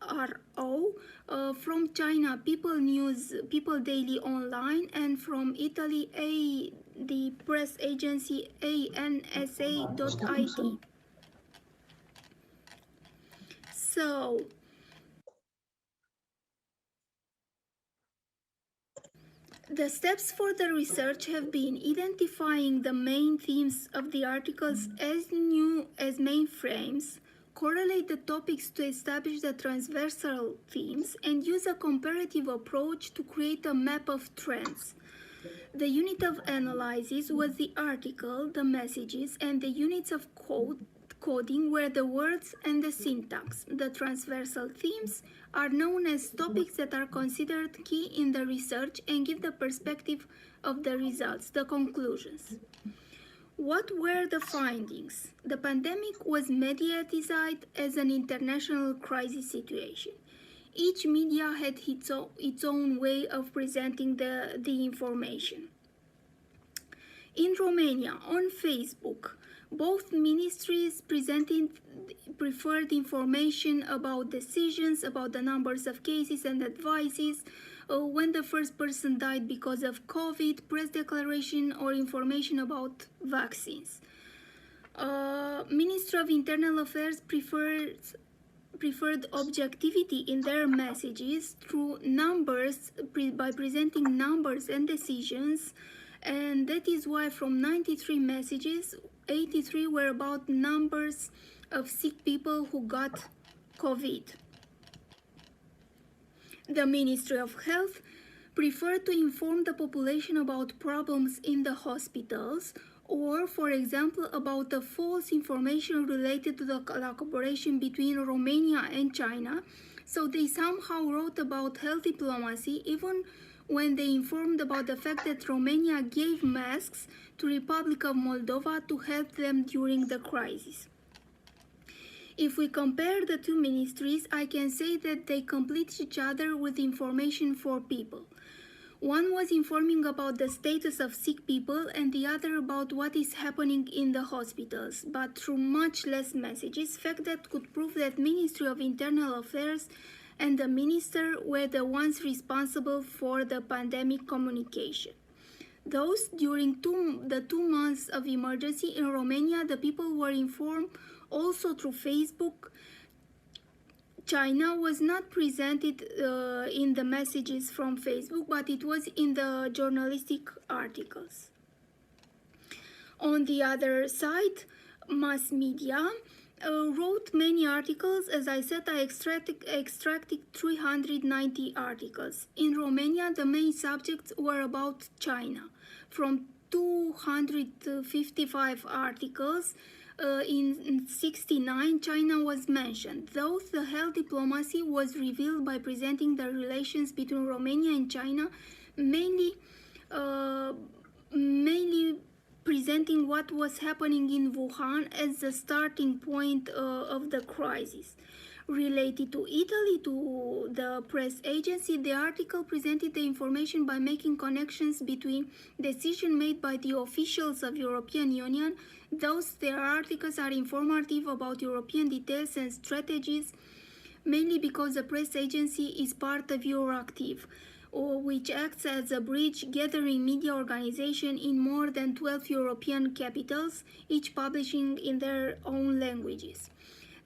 RO, from China People News, People Daily Online, and from Italy the press agency ANSA.it. So the steps for the research have been identifying the main themes of the articles as main frames, correlate the topics to establish the transversal themes, and use a comparative approach to create a map of trends. The unit of analysis was the article, the messages, and the units of coding were the words and the syntax. The transversal themes are known as topics that are considered key in the research and give the perspective of the results, the conclusions. What were the findings? The pandemic was mediatized as an international crisis situation. Each media had its own way of presenting the information. In Romania, on Facebook, both ministries preferred information about decisions, about the numbers of cases and advices, when the first person died because of COVID, press declaration, or information about vaccines. Ministry of Internal Affairs preferred objectivity in their messages through numbers, by presenting numbers and decisions, and that is why from 93 messages, 83 were about numbers of sick people who got COVID. The Ministry of Health preferred to inform the population about problems in the hospitals, or, for example, about the false information related to the collaboration between Romania and China. So they somehow wrote about health diplomacy, even when they informed about the fact that Romania gave masks to Republic of Moldova to help them during the crisis. If we compare the two ministries, I can say that they complete each other with information for people. One was informing about the status of sick people and the other about what is happening in the hospitals, but through much less messages, fact that could prove that Ministry of Internal Affairs and the minister were the ones responsible for the pandemic communication. Thus, during the 2 months of emergency in Romania, the people were informed also through Facebook. China was not presented in the messages from Facebook, but it was in the journalistic articles. On the other side, mass media wrote many articles. As I said, I extracted 390 articles. In Romania, the main subjects were about China. From 255 articles, in 69, China was mentioned. Thus, the health diplomacy was revealed by presenting the relations between Romania and China, mainly presenting what was happening in Wuhan as the starting point of the crisis. Related to Italy, to the press agency, the article presented the information by making connections between decisions made by the officials of European Union. Thus, their articles are informative about European details and strategies, mainly because the press agency is part of Euractiv, which acts as a bridge gathering media organization in more than 12 European capitals, each publishing in their own languages.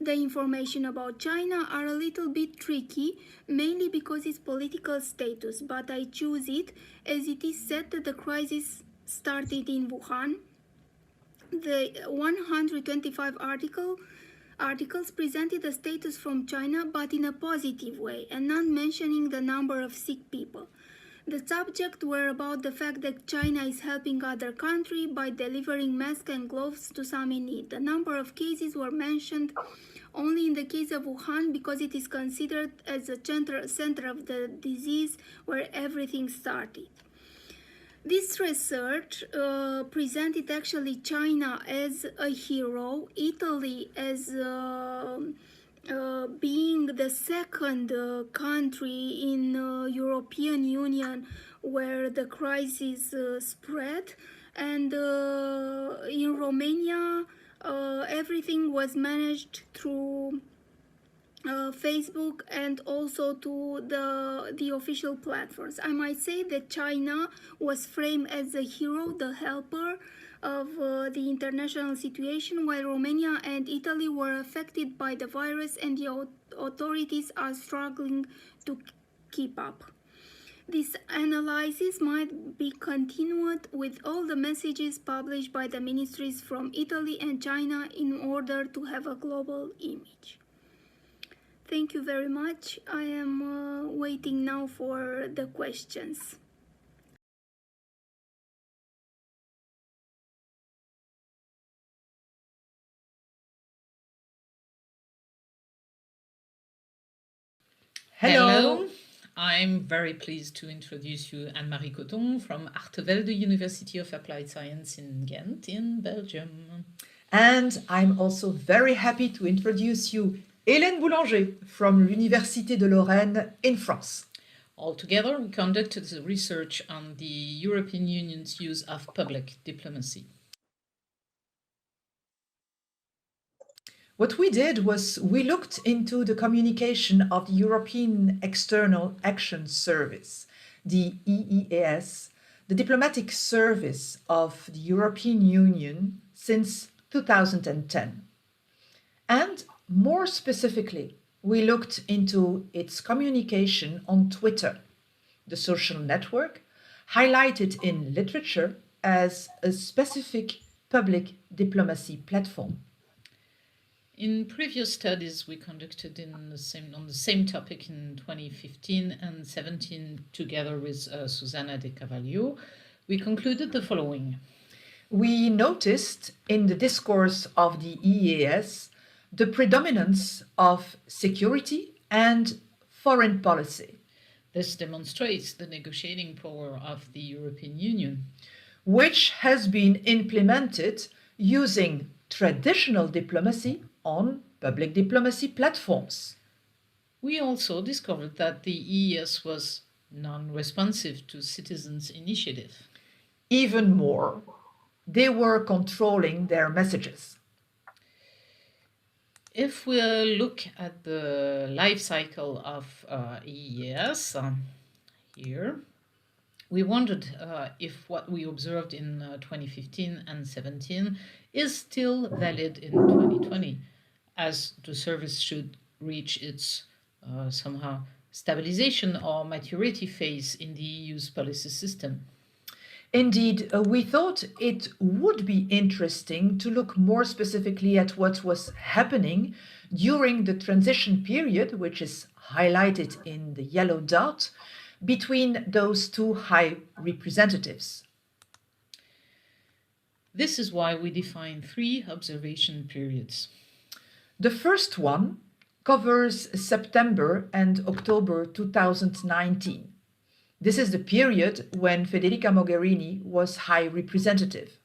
The information about China are a little bit tricky, mainly because its political status, but I choose it as it is said that the crisis started in Wuhan. The 125 articles presented the status from China, but in a positive way, and not mentioning the number of sick people. The subjects were about the fact that China is helping other countries by delivering masks and gloves to some in need. The number of cases were mentioned only in the case of Wuhan because it is considered as the center of the disease where everything started. This research presented actually China as a hero, Italy as being the second country in European Union where the crisis spread, and in Romania everything was managed through Facebook and also to the official platforms. I might say that China was framed as the hero, the helper of the international situation, while Romania and Italy were affected by the virus and the authorities are struggling to keep up. This analysis might be continued with all the messages published by the ministries from Italy and China in order to have a global image. Thank you very much. I am waiting now for the questions. Hello. I'm very pleased to introduce you Anne-Marie Cotton from Artevelde University of Applied Science in Ghent in Belgium. And I'm also very happy to introduce you Hélène Boulanger from l'Université de Lorraine in France. Altogether, we conducted the research on the European Union's use of public diplomacy. What we did was we looked into the communication of the European External Action Service, the EEAS, the diplomatic service of the European Union since 2010. And more specifically, we looked into its communication on Twitter, the social network highlighted in literature as a specific public diplomacy platform. In previous studies we conducted on the same topic in 2015 and 17 together with Susanna De Cavallo, we concluded the following. We noticed in the discourse of the EEAS the predominance of security and foreign policy. This demonstrates the negotiating power of the European Union, which has been implemented using traditional diplomacy on public diplomacy platforms. We also discovered that the EEAS was non-responsive to citizens' initiative. Even more, they were controlling their messages. If we look at the life cycle of EEAS here, we wondered if what we observed in 2015 and 17 is still valid in 2020, as the service should reach its somehow stabilization or maturity phase in the EU's policy system. Indeed, we thought it would be interesting to look more specifically at what was happening during the transition period, which is highlighted in the yellow dot, between those two high representatives. This is why we define 3 observation periods. The first one covers September and October 2019. This is the period when Federica Mogherini was High Representative.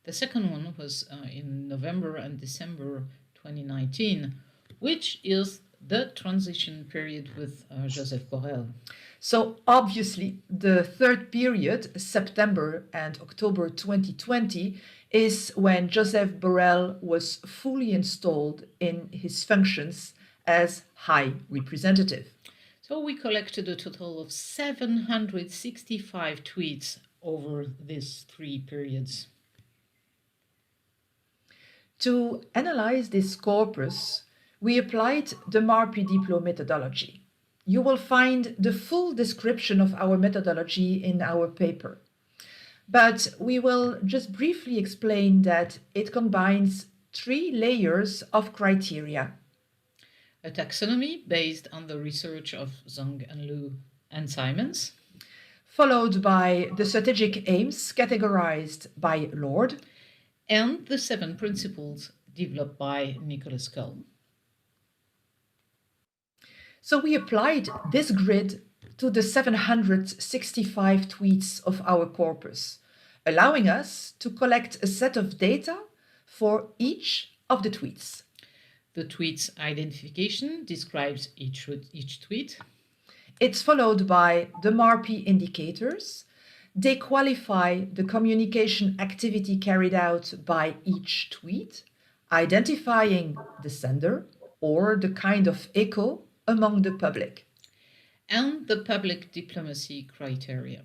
The second one was in November and December 2019, which is the transition period with Joseph Borrell. So obviously the third period, September and October 2020, is when Joseph Borrell was fully installed in his functions as High Representative. So we collected a total of 765 tweets over these 3 periods. To analyze this corpus, we applied the MARPE Diplo methodology. You will find the full description of our methodology in our paper. But we will just briefly explain that it combines 3 layers of criteria. A taxonomy based on the research of Zhang and Liu and Simons, followed by the strategic aims categorized by Lord, and the 7 principles developed by Nicholas Cull. So we applied this grid to the 765 tweets of our corpus, allowing us to collect a set of data for each of the tweets. The tweet's identification describes each tweet. It's followed by the MARPE indicators. They qualify the communication activity carried out by each tweet, identifying the sender, or the kind of echo among the public. And the public diplomacy criteria.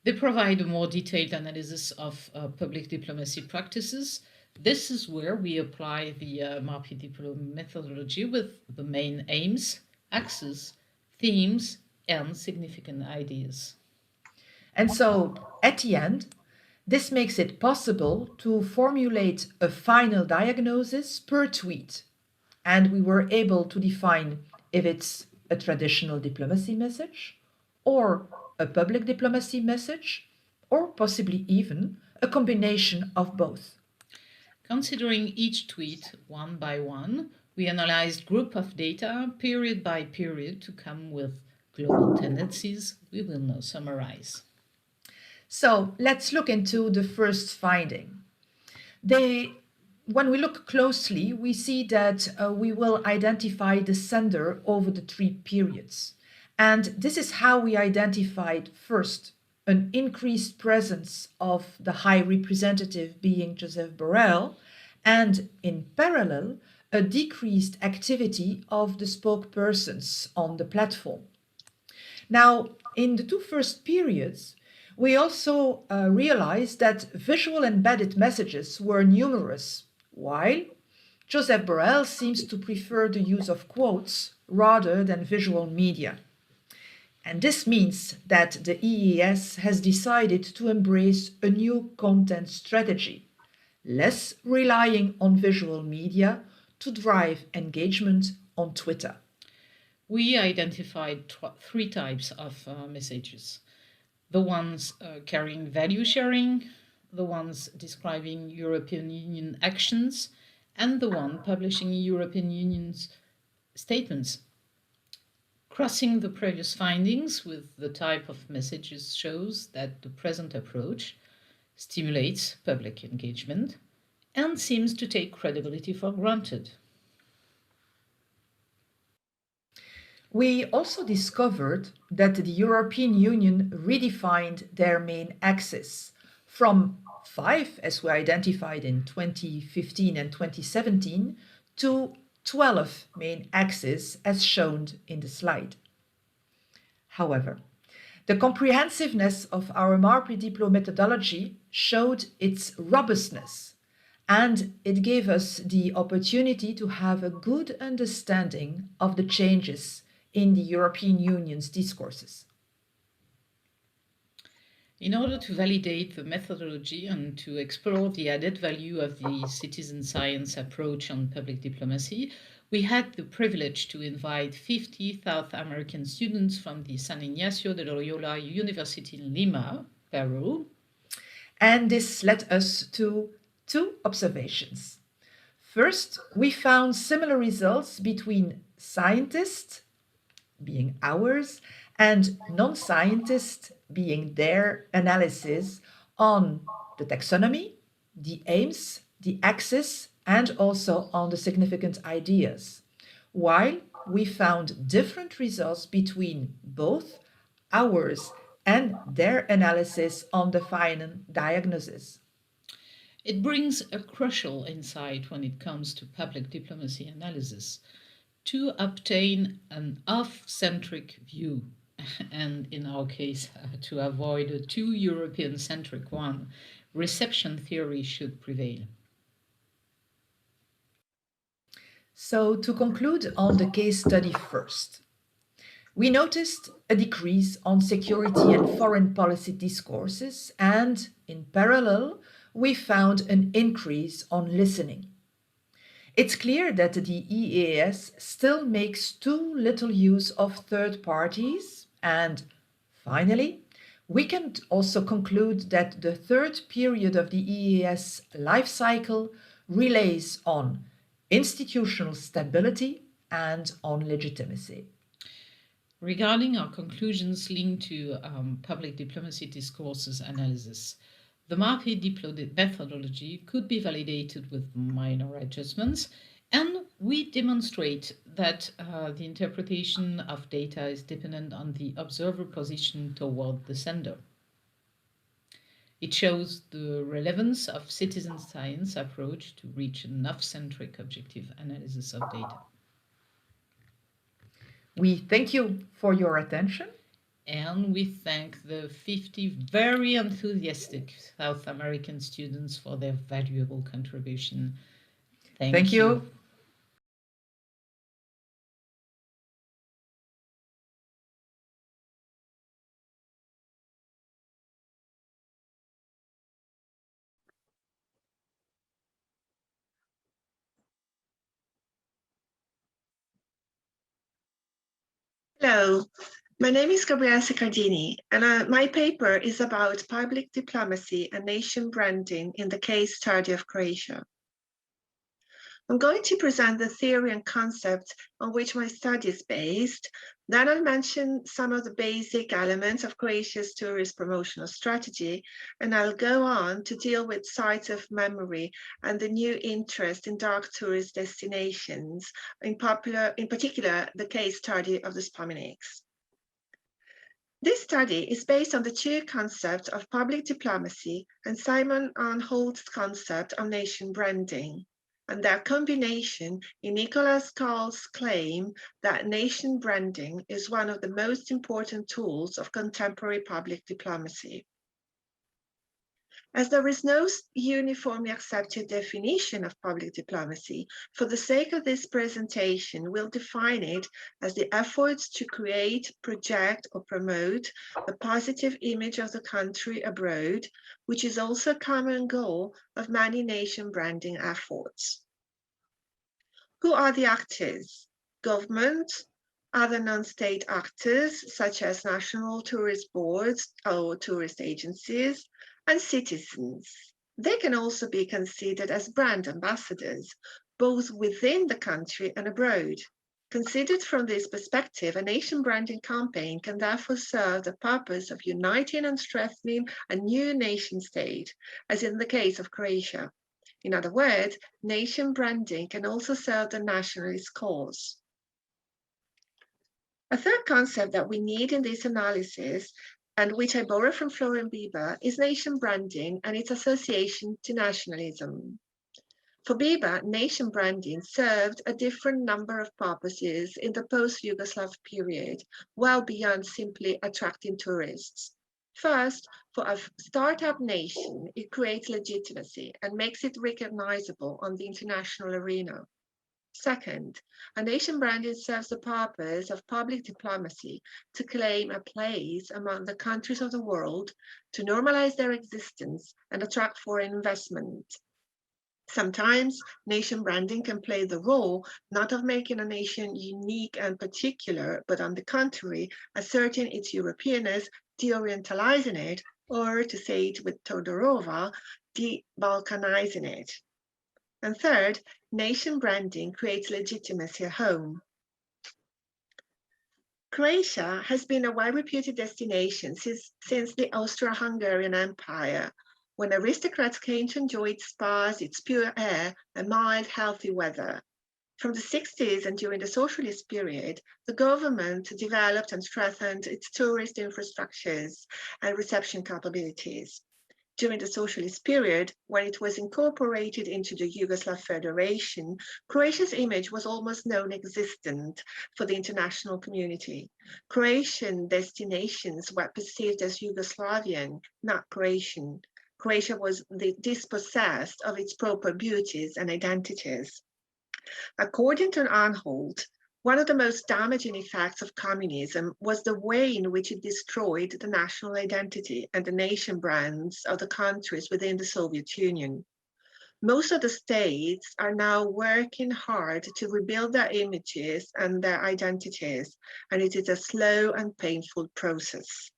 They provide a more detailed analysis of public diplomacy practices. This is where we apply the MARPE Diplo methodology with the main aims, axes, themes, and significant ideas. And so, at the end, this makes it possible to formulate a final diagnosis per tweet. And we were able to define if it's a traditional diplomacy message, or a public diplomacy message, or possibly even a combination of both. Considering each tweet one by one, we analyzed group of data period by period to come with global tendencies we will now summarize. So let's look into the first finding. When we look closely, we see that we will identify the sender over the 3 periods. And this is how we identified first an increased presence of the High Representative being Joseph Borrell, and in parallel, a decreased activity of the spokespersons on the platform. Now, in the 2 first periods, we also realized that visual embedded messages were numerous, while Joseph Borrell seems to prefer the use of quotes rather than visual media. And this means that the EES has decided to embrace a new content strategy, less relying on visual media to drive engagement on Twitter. We identified 3 types of messages. The ones carrying value sharing, the ones describing European Union actions, and the one publishing European Union's statements. Crossing the previous findings with the type of messages shows that the present approach stimulates public engagement and seems to take credibility for granted. We also discovered that the European Union redefined their main axis from 5, as we identified in 2015 and 2017, to 12 main axes, as shown in the slide. However, the comprehensiveness of our MARPE Diplo methodology showed its robustness, and it gave us the opportunity to have a good understanding of the changes in the European Union's discourses. In order to validate the methodology and to explore the added value of the citizen science approach on public diplomacy, we had the privilege to invite 50 South American students from the San Ignacio de Loyola University in Lima, Peru. And this led us to 2 observations. First, we found similar results between scientists, being ours, and non-scientists, being their analysis on the taxonomy, the aims, the axis, and also on the significant ideas, while we found different results between both ours and their analysis on the final diagnosis. It brings a crucial insight when it comes to public diplomacy analysis, to obtain an off-centric view, and in our case, to avoid a too European-centric one. Reception theory should prevail. So to conclude on the case study first, we noticed a decrease on security and foreign policy discourses, and in parallel, we found an increase on listening. It's clear that the EEAS still makes too little use of third parties, and finally, we can also conclude that the 3rd period of the EEAS life cycle relays on institutional stability and on legitimacy. Regarding our conclusions linked to public diplomacy discourses analysis, the MARPE Diplo methodology could be validated with minor adjustments, and we demonstrate that the interpretation of data is dependent on the observer position toward the sender. It shows the relevance of citizen science approach to reach enough-centric objective analysis of data. We thank you for your attention. And we thank the 50 very enthusiastic South American students for their valuable contribution. Thank you. Hello, my name is Gabriela Seccardini, and my paper is about public diplomacy and nation branding in the case study of Croatia. I'm going to present the theory and concepts on which my study is based. Then I'll mention some of the basic elements of Croatia's tourist promotional strategy, and I'll go on to deal with sites of memory and the new interest in dark tourist destinations, in particular, the case study of the Spomenics. This study is based on the two concepts of public diplomacy and Simon Arnhold's concept of nation branding, and their combination in Nicholas Carl's claim that nation branding is one of the most important tools of contemporary public diplomacy. As there is no uniformly accepted definition of public diplomacy, for the sake of this presentation, we'll define it as the efforts to create, project, or promote a positive image of the country abroad, which is also a common goal of many nation branding efforts. Who are the actors? Government, other non-state actors, such as national tourist boards or tourist agencies, and citizens. They can also be considered as brand ambassadors, both within the country and abroad. Considered from this perspective, a nation branding campaign can therefore serve the purpose of uniting and strengthening a new nation state, as in the case of Croatia. In other words, nation branding can also serve the nationalist cause. A third concept that we need in this analysis, and which I borrow from Florian Bieber, is nation branding and its association to nationalism. For Bieber, nation branding served a different number of purposes in the post-Yugoslav period, well beyond simply attracting tourists. First, for a startup nation, it creates legitimacy and makes it recognizable on the international arena. Second, a nation branding serves the purpose of public diplomacy to claim a place among the countries of the world, to normalize their existence and attract foreign investment. Sometimes nation branding can play the role not of making a nation unique and particular, but on the contrary, asserting its Europeanness, de-orientalizing it, or to say it with Todorova, de-Balkanizing it. And third, nation branding creates legitimacy at home. Croatia has been a well-reputed destination since the Austro-Hungarian Empire, when aristocrats came to enjoy its spas, its pure air, and mild, healthy weather. From the 60s and during the socialist period, the government developed and strengthened its tourist infrastructures and reception capabilities. During the socialist period, when it was incorporated into the Yugoslav Federation, Croatia's image was almost non-existent for the international community. Croatian destinations were perceived as Yugoslavian, not Croatian. Croatia was dispossessed of its proper beauties and identities. According to Arnhold, one of the most damaging effects of communism was the way in which it destroyed the national identity and the nation brands of the countries within the Soviet Union. Most of the states are now working hard to rebuild their images and their identities, and it is a slow and painful process.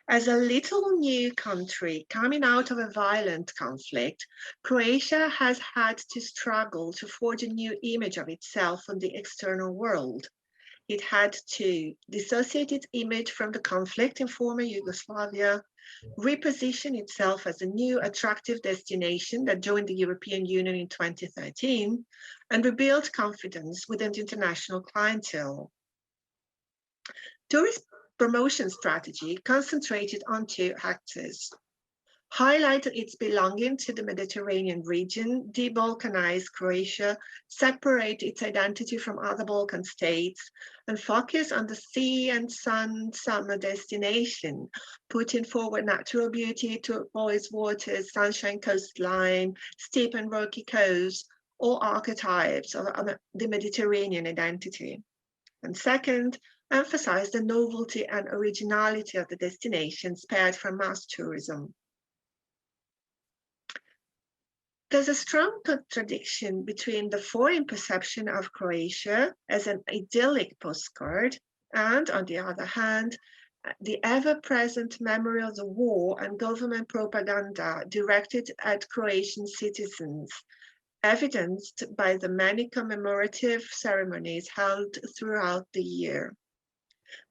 As a little new country coming out of a violent conflict, Croatia has had to struggle to forge a new image of itself from the external world. It had to dissociate its image from the conflict in former Yugoslavia, reposition itself as a new attractive destination that joined the European Union in 2013, and rebuild confidence within the international clientele. Tourist promotion strategy concentrated on two actors: highlighted its belonging to the Mediterranean region, de-Balkanized Croatia, separate its identity from other Balkan states, and focus on the sea and sun summer destination, putting forward natural beauty, turquoise waters, sunshine coastline, steep and rocky coasts, all archetypes of the Mediterranean identity. And second, emphasize the novelty and originality of the destination spared from mass tourism. There's a strong contradiction between the foreign perception of Croatia as an idyllic postcard and, on the other hand, the ever-present memory of the war and government propaganda directed at Croatian citizens, evidenced by the many commemorative ceremonies held throughout the year.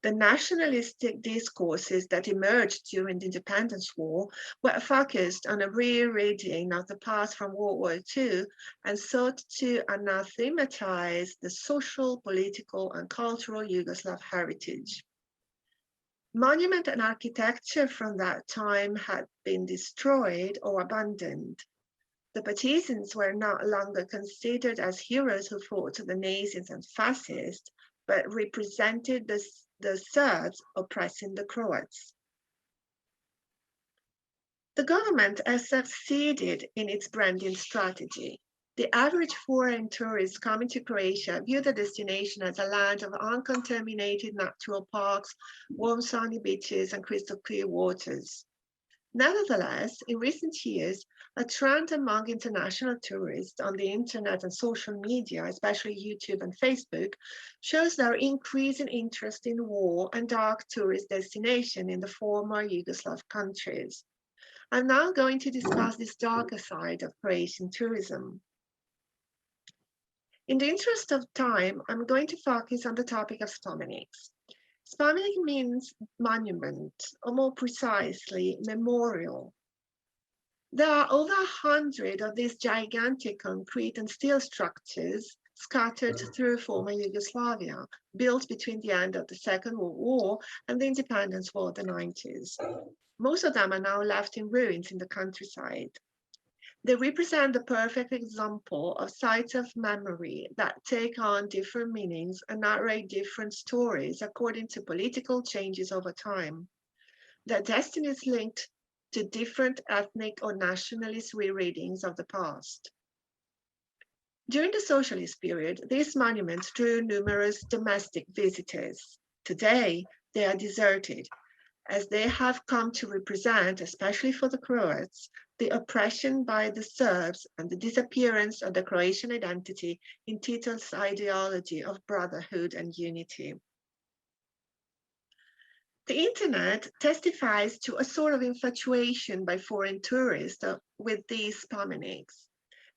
The nationalistic discourses that emerged during the Independence War were focused on a rereading of the past from World War II and sought to anathematize the social, political, and cultural Yugoslav heritage. Monument and architecture from that time had been destroyed or abandoned. The partisans were no longer considered as heroes who fought the Nazis and fascists, but represented the Serbs oppressing the Croats. The government has succeeded in its branding strategy. The average foreign tourist coming to Croatia view the destination as a land of uncontaminated natural parks, warm sunny beaches, and crystal clear waters. Nevertheless, in recent years, a trend among international tourists on the internet and social media, especially YouTube and Facebook, shows their increasing interest in war and dark tourist destinations in the former Yugoslav countries. I'm now going to discuss this darker side of Croatian tourism. In the interest of time, I'm going to focus on the topic of spomenics. Spomenic means monument, or more precisely, memorial. There are over 100 of these gigantic concrete and steel structures scattered through former Yugoslavia, built between the end of the Second World War and the Independence War of the 90s. Most of them are now left in ruins in the countryside. They represent the perfect example of sites of memory that take on different meanings and narrate different stories according to political changes over time. Their destiny is linked to different ethnic or nationalist rereadings of the past. During the socialist period, these monuments drew numerous domestic visitors. Today, they are deserted, as they have come to represent, especially for the Croats, the oppression by the Serbs and the disappearance of the Croatian identity in Tito's ideology of brotherhood and unity. The internet testifies to a sort of infatuation by foreign tourists with these spomenics.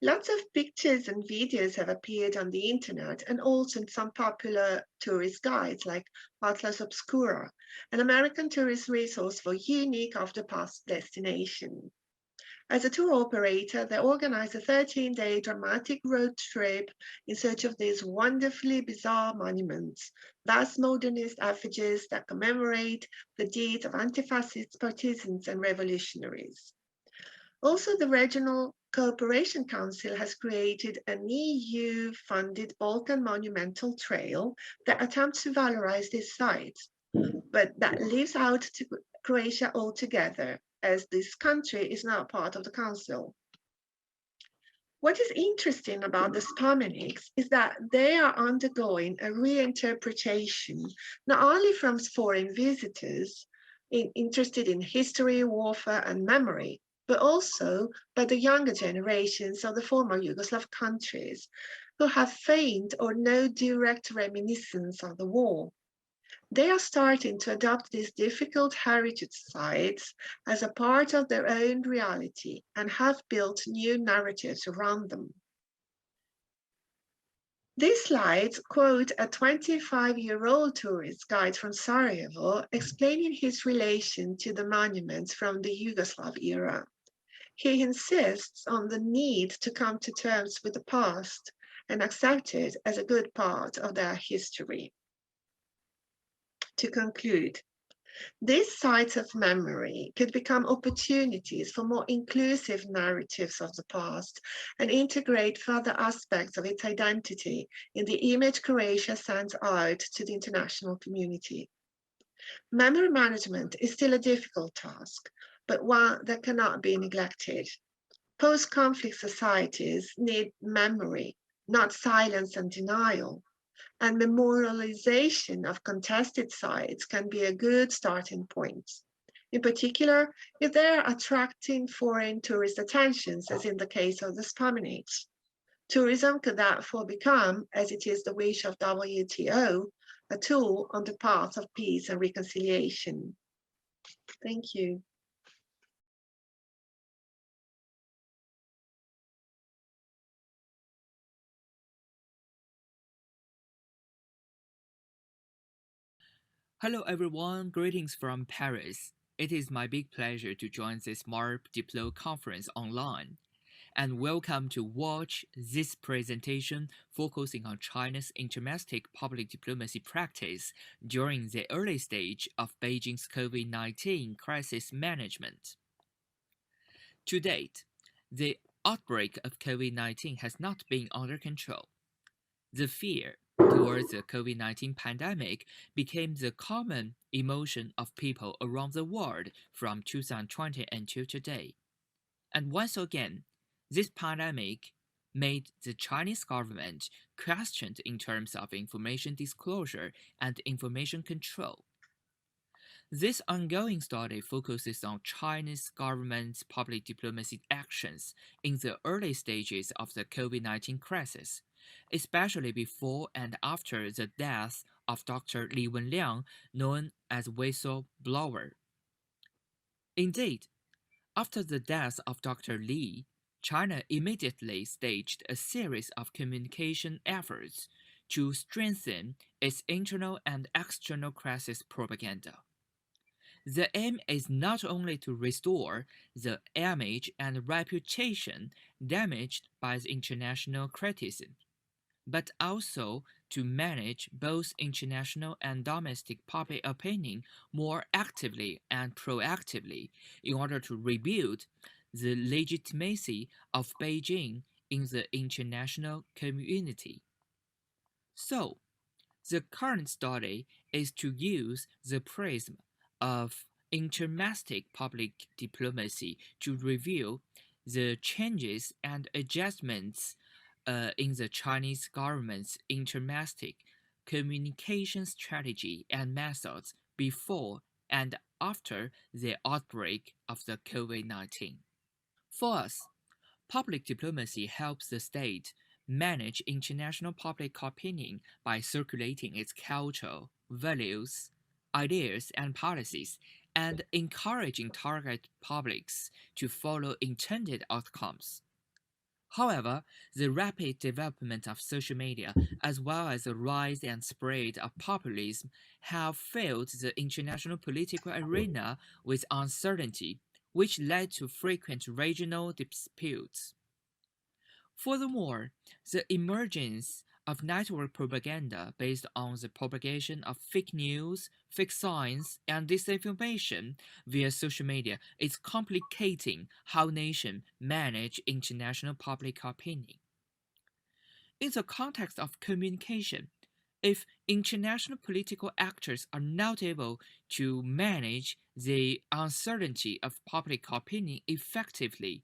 Lots of pictures and videos have appeared on the internet and also in some popular tourist guides like Atlas Obscura, an American tourist resource for unique off-the-past destinations. As a tour operator, they organized a 13-day dramatic road trip in search of these wonderfully bizarre monuments, vast modernist effigies that commemorate the deeds of anti-fascist partisans and revolutionaries. Also, the Regional Cooperation Council has created an EU-funded Balkan Monumental Trail that attempts to valorize these sites, but that leaves out Croatia altogether, as this country is now part of the Council. What is interesting about the spomenics is that they are undergoing a reinterpretation, not only from foreign visitors interested in history, warfare, and memory, but also by the younger generations of the former Yugoslav countries who have faint or no direct reminiscence of the war. They are starting to adopt these difficult heritage sites as a part of their own reality and have built new narratives around them. These slides quote a 25-year-old tourist guide from Sarajevo explaining his relation to the monuments from the Yugoslav era. He insists on the need to come to terms with the past and accept it as a good part of their history. To conclude, These sites of memory could become opportunities for more inclusive narratives of the past and integrate further aspects of its identity in the image Croatia sends out to the international community. Memory management is still a difficult task, but one that cannot be neglected. Post-conflict societies need memory, not silence and denial. And memorialization of contested sites can be a good starting point. In particular, if they're attracting foreign tourist attentions, as in the case of the Spomenics. Tourism could therefore become, as it is the wish of WTO, a tool on the path of peace and reconciliation. Thank you. Hello everyone, greetings from Paris. It is my big pleasure to join this MARPE Diplo Conference online, and welcome to watch this presentation focusing on China's intermestic public diplomacy practice during the early stage of Beijing's COVID-19 crisis management. To date, the outbreak of COVID-19 has not been under control. The fear towards the COVID-19 pandemic became the common emotion of people around the world from 2020 until today. And once again, this pandemic made the Chinese government questioned in terms of information disclosure and information control. This ongoing study focuses on Chinese government's public diplomacy actions in the early stages of the COVID-19 crisis, especially before and after the death of Dr. Li Wenliang, known as whistleblower. Indeed, after the death of Dr. Li, China immediately staged a series of communication efforts to strengthen its internal and external crisis propaganda. The aim is not only to restore the image and reputation damaged by the international criticism, but also to manage both international and domestic public opinion more actively and proactively in order to rebuild the legitimacy of Beijing in the international community. So, the current study is to use the prism of intermestic public diplomacy to review the changes and adjustments in the Chinese government's intermestic communication strategy and methods before and after the outbreak of the COVID-19. For us, public diplomacy helps the state manage international public opinion by circulating its culture, values, ideas, and policies, and encouraging target publics to follow intended outcomes. However, the rapid development of social media, as well as the rise and spread of populism, have filled the international political arena with uncertainty, which led to frequent regional disputes. Furthermore, the emergence of network propaganda based on the propagation of fake news, fake science, and disinformation via social media is complicating how nations manage international public opinion. In the context of communication, if international political actors are not able to manage the uncertainty of public opinion effectively,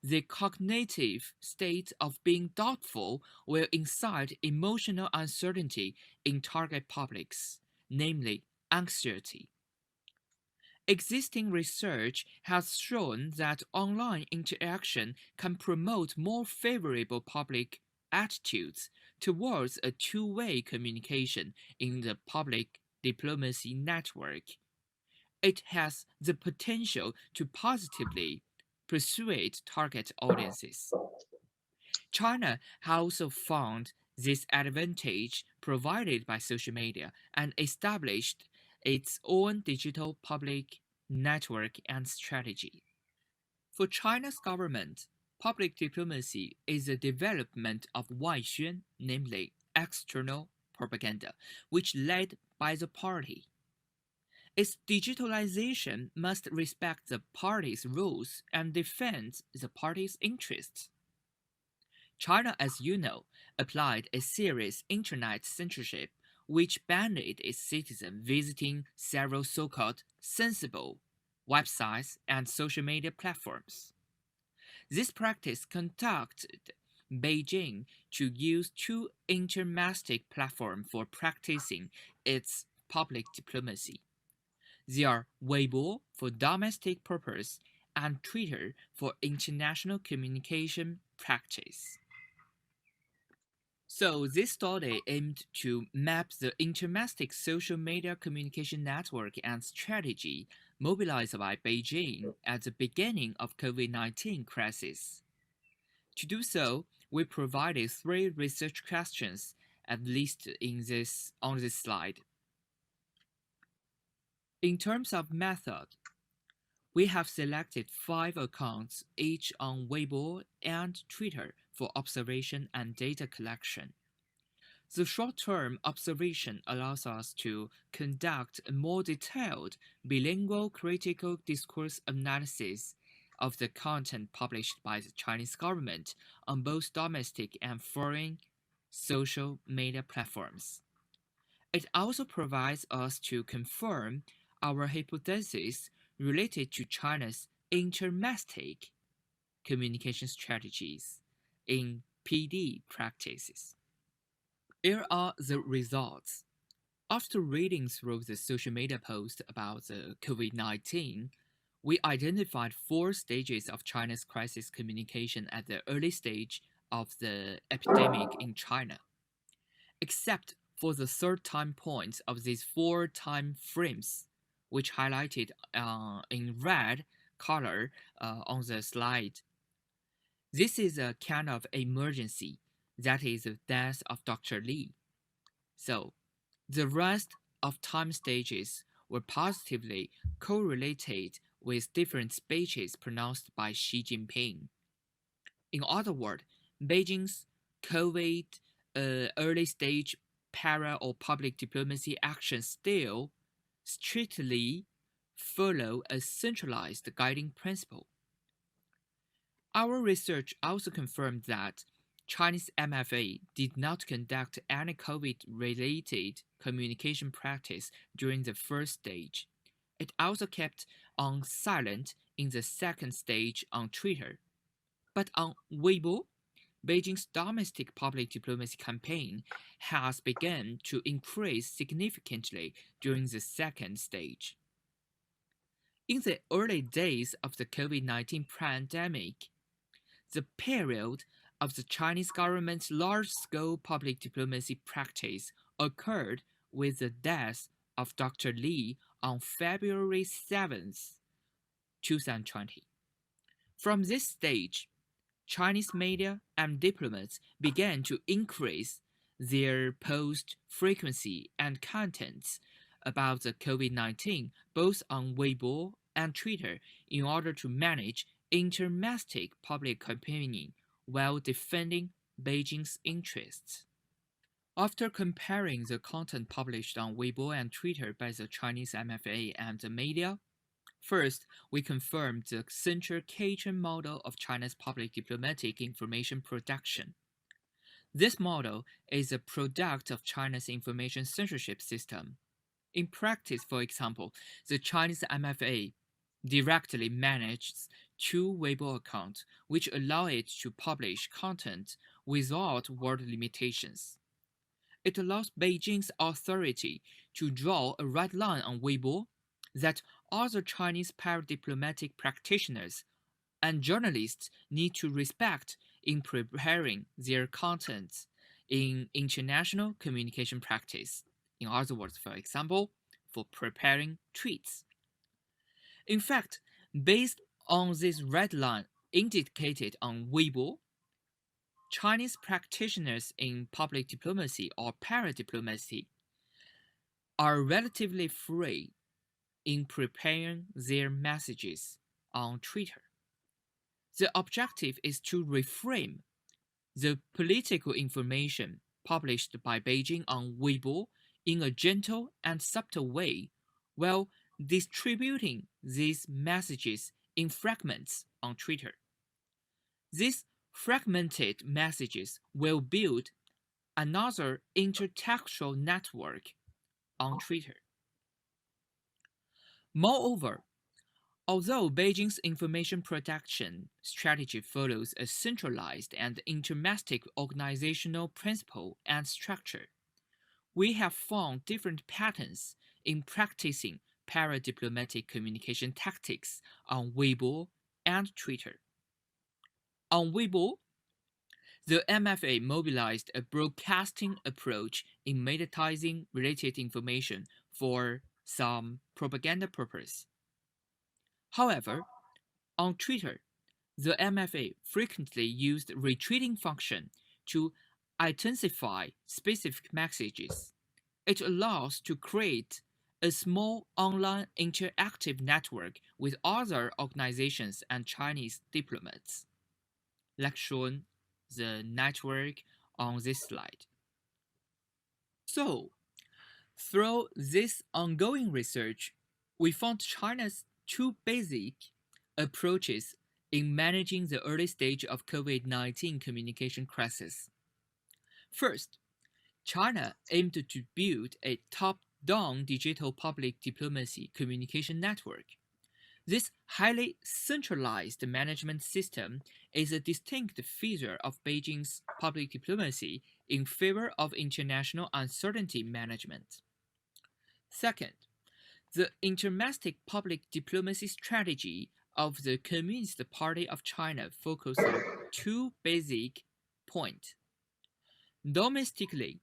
the cognitive state of being doubtful will incite emotional uncertainty in target publics, namely anxiety. Existing research has shown that online interaction can promote more favorable public attitudes towards a two-way communication in the public diplomacy network. It has the potential to positively persuade target audiences. China has also found this advantage provided by social media and established its own digital public network and strategy. For China's government, public diplomacy is the development of Waixuan, namely external propaganda, which led by the party. Its digitalization must respect the party's rules and defend the party's interests. China, as you know, applied a serious internet censorship which banned its citizens visiting several so-called sensible websites and social media platforms. This practice conducted Beijing to use two intermestic platforms for practicing its public diplomacy. They are Weibo for domestic purpose and Twitter for international communication practice. So this study aimed to map the intermestic social media communication network and strategy mobilized by Beijing at the beginning of COVID-19 crisis. To do so, we provided 3 research questions at least on this slide. In terms of method, we have selected 5 accounts, each on Weibo and Twitter, for observation and data collection. The short-term observation allows us to conduct a more detailed bilingual critical discourse analysis of the content published by the Chinese government on both domestic and foreign social media platforms. It also provides us to confirm our hypothesis related to China's intermestic communication strategies in PD practices. Here are the results. After reading through the social media posts about the COVID-19, we identified 4 stages of China's crisis communication at the early stage of the epidemic in China. Except for the third time point of these 4 time frames, which highlighted in red color on the slide. This is a kind of emergency, that is the death of Dr. Li. So, the rest of time stages were positively correlated with different speeches pronounced by Xi Jinping. In other words, Beijing's COVID early stage para or public diplomacy actions still strictly follow a centralized guiding principle. Our research also confirmed that Chinese MFA did not conduct any COVID-related communication practice during the first stage. It also kept on silent in the second stage on Twitter. But on Weibo, Beijing's domestic public diplomacy campaign has begun to increase significantly during the second stage. In the early days of the COVID-19 pandemic, the period of the Chinese government's large-scale public diplomacy practice occurred with the death of Dr. Li on February 7, 2020. From this stage, Chinese media and diplomats began to increase their post frequency and contents about the COVID-19 both on Weibo and Twitter in order to manage intermestic public opinion while defending Beijing's interests. After comparing the content published on Weibo and Twitter by the Chinese MFA and the media, first, we confirmed the central Caijun model of China's public diplomatic information production. This model is a product of China's information censorship system. In practice, for example, the Chinese MFA directly manages 2 Weibo accounts, which allow it to publish content without word limitations. It allows Beijing's authority to draw a red line on Weibo that other Chinese paradiplomatic practitioners and journalists need to respect in preparing their contents in international communication practice. In other words, for example, for preparing tweets. In fact, based on this red line indicated on Weibo, Chinese practitioners in public diplomacy or paradiplomacy are relatively free in preparing their messages on Twitter. The objective is to reframe the political information published by Beijing on Weibo in a gentle and subtle way, while distributing these messages in fragments on Twitter. These fragmented messages will build another intertextual network on Twitter. Moreover, although Beijing's information production strategy follows a centralized and intermestic organizational principle and structure, we have found different patterns in practicing para-diplomatic communication tactics on Weibo and Twitter. On Weibo, the MFA mobilized a broadcasting approach in mediatizing related information for some propaganda purpose. However, on Twitter, the MFA frequently used retweeting function to intensify specific messages. It allows to create a small online interactive network with other organizations and Chinese diplomats, like shown the network on this slide. So, through this ongoing research, we found China's two basic approaches in managing the early stage of COVID-19 communication crisis. First, China aimed to build a top-down digital public diplomacy communication network. This highly centralized management system is a distinct feature of Beijing's public diplomacy in favor of international uncertainty management. Second, the intermestic public diplomacy strategy of the Communist Party of China focuses on two basic points. Domestically,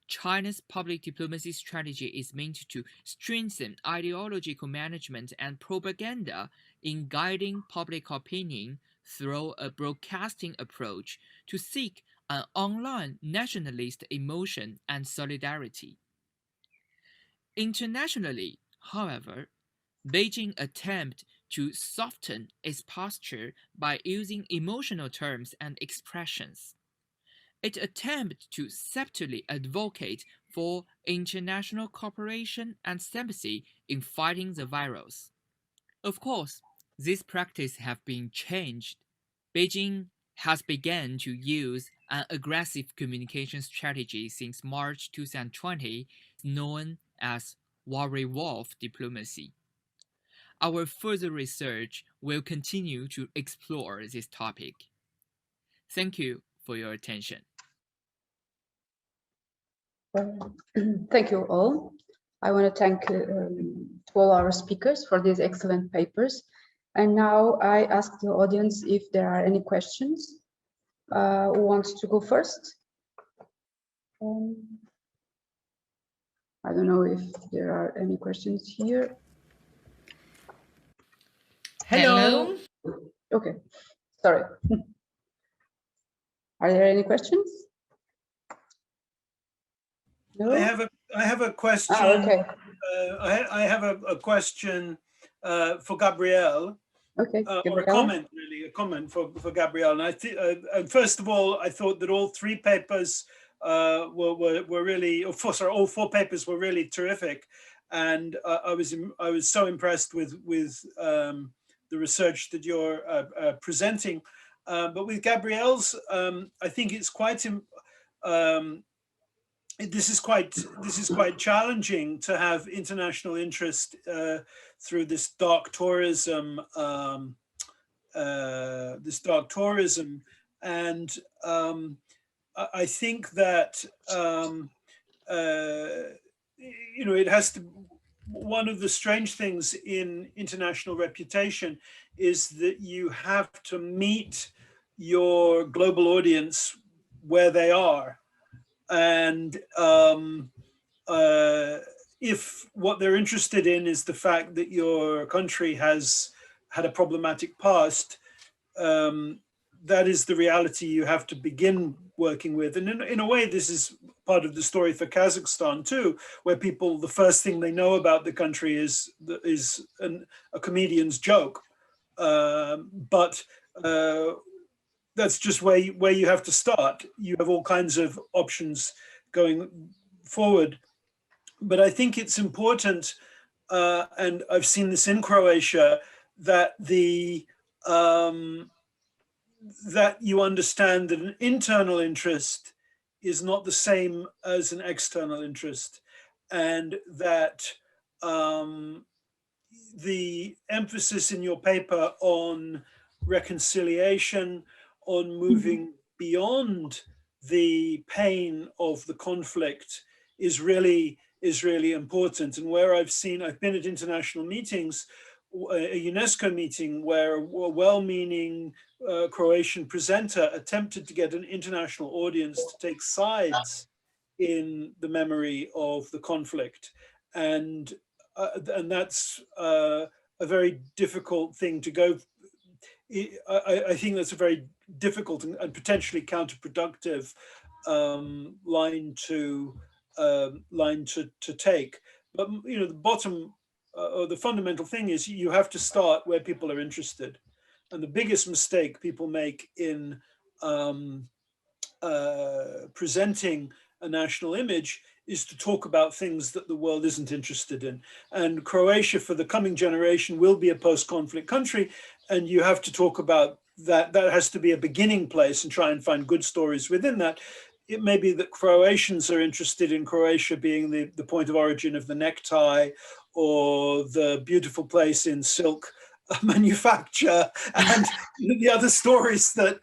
China's public diplomacy strategy is meant to strengthen ideological management and propaganda in guiding public opinion through a broadcasting approach to seek an online nationalist emotion and solidarity. Internationally, however, Beijing attempted to soften its posture by using emotional terms and expressions. It attempted to subtly advocate for international cooperation and sympathy in fighting the virus. Of course, this practice has been changed. Beijing has begun to use an aggressive communication strategy since March 2020, known as worry wolf diplomacy. Our further research will continue to explore this topic. Thank you for your attention. Thank you all. I want to thank to all our speakers for these excellent papers. And now I ask the audience if there are any questions. Who wants to go first? I don't know if there are any questions here. Hello. Okay, sorry. Are there any questions? No? I have a question. Okay. I have a question for Gabrielle. Okay. Or a comment, really, a comment for Gabrielle. And first of all, I thought that all three papers were really, all four papers were really terrific, and I was so impressed with the research that you're presenting. But with Gabrielle's, I think it's quite. This is quite challenging to have international interest through this dark tourism, and I think that it has to. One of the strange things in international reputation is that you have to meet your global audience where they are. And if what they're interested in is the fact that your country has had a problematic past, that is the reality you have to begin working with. And in a way, this is part of the story for Kazakhstan too, where people, the first thing they know about the country is a comedian's joke. But that's just where you have to start. You have all kinds of options going forward. But I think it's important and I've seen this in Croatia, that that you understand that an internal interest is not the same as an external interest, and that the emphasis in your paper on reconciliation, on moving beyond the pain of the conflict is really important. And where I've been at international meetings, a UNESCO meeting where a well-meaning Croatian presenter attempted to get an international audience to take sides in the memory of the conflict. And that's a very difficult thing to go. I think that's a very difficult and potentially counterproductive line to take. But the bottom or the fundamental thing is you have to start where people are interested. And the biggest mistake people make in presenting a national image is to talk about things that the world isn't interested in. And Croatia, for the coming generation, will be a post-conflict country. And you have to talk about that. That has to be a beginning place and try and find good stories within that. It may be that Croatians are interested in Croatia being the point of origin of the necktie, or the beautiful place in silk manufacture, and the other stories that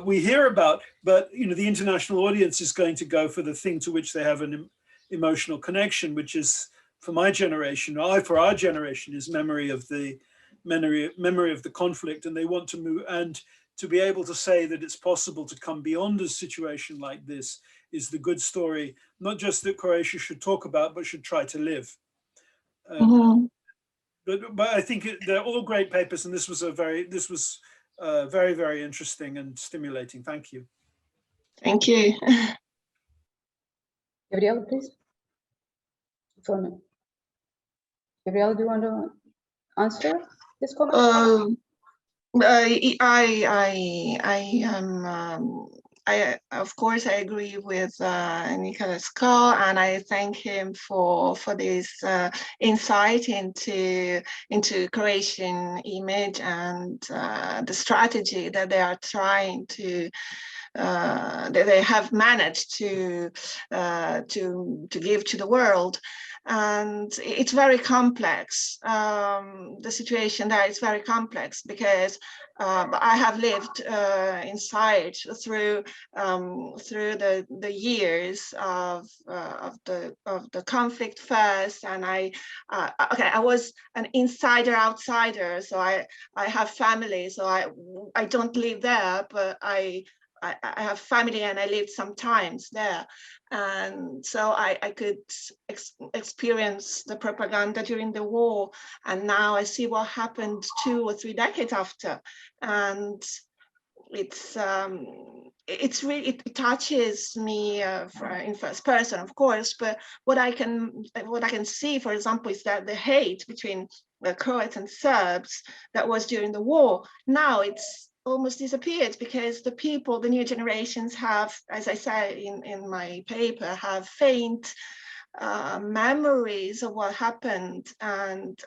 we hear about. But the international audience is going to go for the thing to which they have an emotional connection, which is, for my generation, for our generation, is memory of the conflict. And they want to move, and to be able to say that it's possible to come beyond a situation like this is the good story, not just that Croatia should talk about, but should try to live. But I think they're all great papers, and this was very, very interesting and stimulating. Thank you. Thank you. Gabriela, please. For me. Gabriela, do you want to answer this comment? Of course, I agree with Nicholas Cole, and I thank him for this insight into Croatian image and the strategy that they are trying to that they have managed to give to the world. And it's very complex. The situation there is very complex because I have lived inside through the years of the conflict first, and I was an insider outsider, so I have family, so I don't live there, but I have family and I lived sometimes there. And so I could experience the propaganda during the war. And now I see what happened 2 or 3 decades after. And it touches me in first person, of course, but what I can see, for example, is that the hate between the Croats and Serbs that was during the war, now it's almost disappeared, because the people, the new generations have, as I say in my paper, have faint memories of what happened,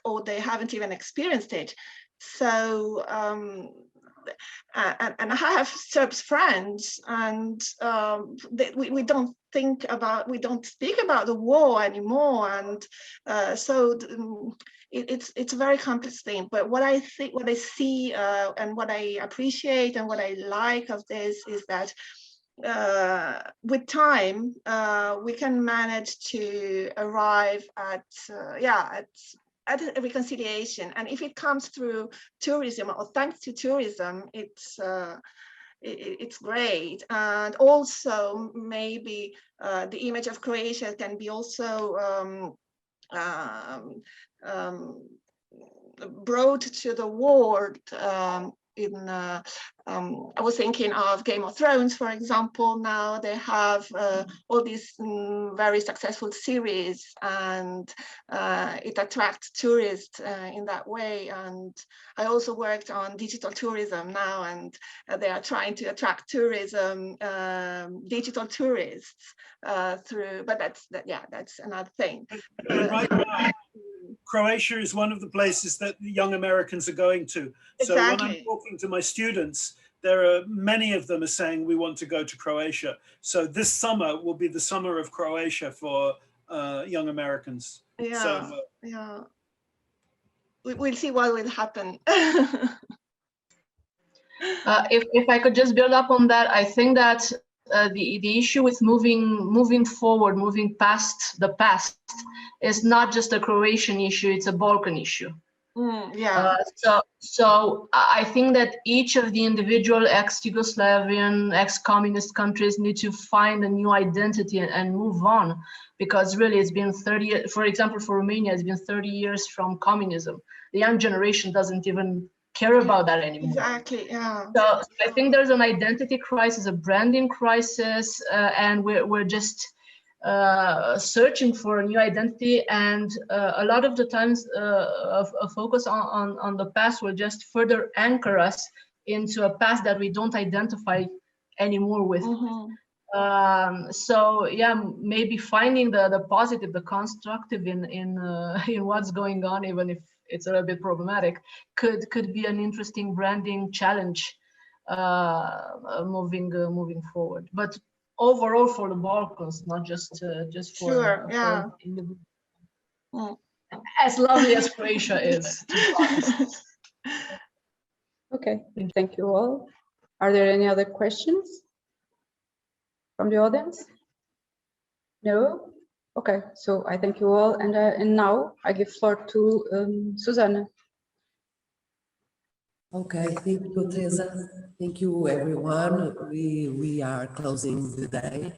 or they haven't even experienced it. So and I have Serbs friends, and we don't speak about the war anymore, and so it's a very complex thing. But what I see, and what I appreciate and what I like of this is that with time we can manage to arrive at a reconciliation. And if it comes through tourism, or thanks to tourism, it's great. And also maybe the image of Croatia can be also brought to the world. I was thinking of Game of Thrones, for example. Now they have all these very successful series, and it attracts tourists in that way. And I also worked on digital tourism now, and they are trying to attract tourism, digital tourists through. But that's another thing. Right now, Croatia is one of the places that the young Americans are going to. So when I'm Exactly. talking to my students, there are many of them are saying we want to go to Croatia. So this summer will be the summer of Croatia for young Americans. Yeah, So yeah. We'll see what will happen. If I could just build up on that, I think that the issue with moving forward, moving past the past, is not just a Croatian issue; it's a Balkan issue. Yeah. So I think that each of the individual ex-Yugoslavian, ex-communist countries need to find a new identity and move on, because really it's been 30 years. For example, for Romania, it's been 30 years from communism. The young generation doesn't even care about that anymore. Exactly. Yeah. So I think there's an identity crisis, a branding crisis, and we're just searching for a new identity. And a lot of the times, a focus on the past will just further anchor us into a past that we don't identify anymore with. So yeah, maybe finding the positive, the constructive in what's going on, even if it's a little bit problematic, could be an interesting branding challenge moving forward. But overall for the Balkans, not just for, Sure, yeah. for individuals. As lovely as Croatia is, to be honest. Okay, thank you all. Are there any other questions from the audience? No? Okay, so I thank you all, and now I give floor to Susanne. Okay, thank you, Teresa. Thank you, everyone. We are closing the day.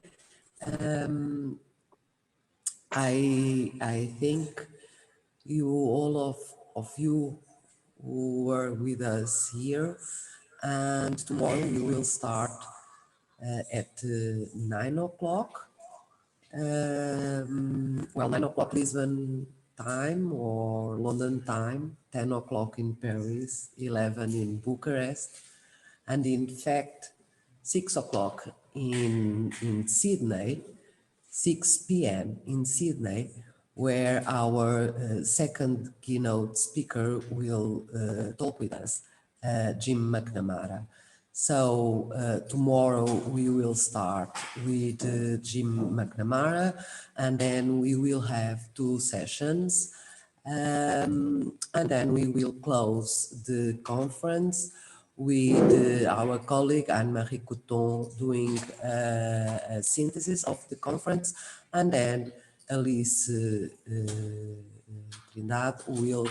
I thank you, all of you who were with us here, and tomorrow we will start at 9 o'clock. Well, 9 o'clock Lisbon time or London time, 10 o'clock in Paris, 11 in Bucharest, and in fact 6 o'clock in Sydney, 6 p.m. in Sydney, where our second keynote speaker will talk with us, Jim McNamara. So tomorrow we will start with Jim McNamara, and then we will have 2 sessions, and then we will close the conference with our colleague Anne-Marie Cotton doing a synthesis of the conference, and then Alice Trindade will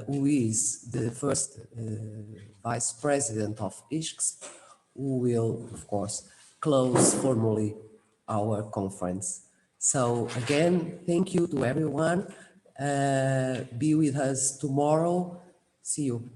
who is the first vice president of ISCSP, who will, of course, close formally our conference. So again, thank you to everyone. Be with us tomorrow. See you.